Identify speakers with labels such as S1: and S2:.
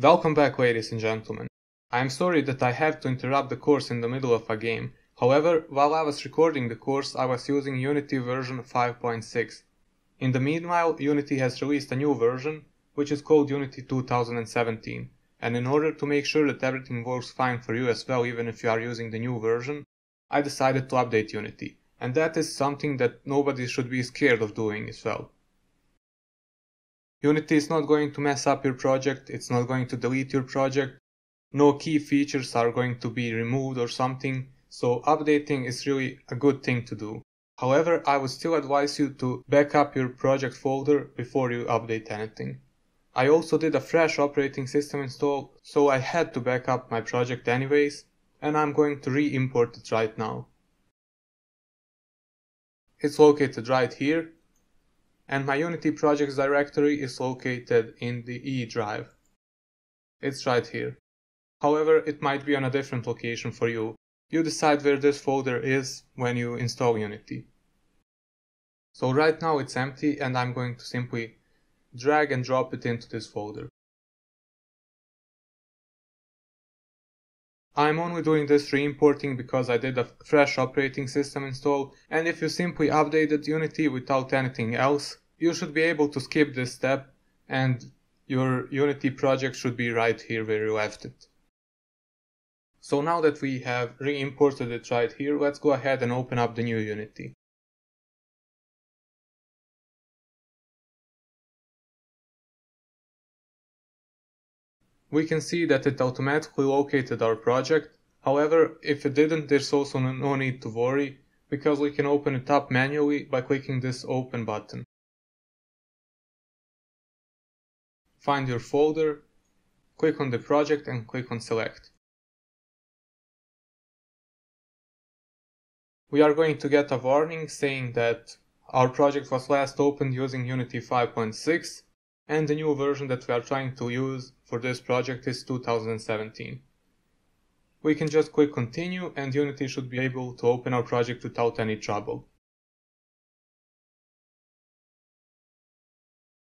S1: Welcome back, ladies and gentlemen. I am sorry that I have to interrupt the course in the middle of a game. However, while I was recording the course, I was using Unity version 5.6. In the meanwhile, Unity has released a new version, which is called Unity 2017. And in order to make sure that everything works fine for you as well, even if you are using the new version, I decided to update Unity. And that is something that nobody should be scared of doing as well. Unity is not going to mess up your project, it's not going to delete your project, no key features are going to be removed or something, so updating is really a good thing to do. However, I would still advise you to back up your project folder before you update anything. I also did a fresh operating system install, so I had to back up my project anyways, and I'm going to re-import it right now. It's located right here, and my Unity projects directory is located in the E drive. It's right here. However, it might be on a different location for you. You decide where this folder is when you install Unity. So right now it's empty and I'm going to simply drag and drop it into this folder. I'm only doing this re-importing because I did a fresh operating system install, and if you simply updated Unity without anything else, you should be able to skip this step and your Unity project should be right here where you left it. So now that we have re-imported it right here, let's go ahead and open up the new Unity. We can see that it automatically located our project. However, if it didn't, there's also no need to worry, because we can open it up manually by clicking this Open button. Find your folder, click on the project and click on Select. We are going to get a warning saying that our project was last opened using Unity 5.6, and the new version that we are trying to use for this project is 2017. We can just click continue and Unity should be able to open our project without any trouble.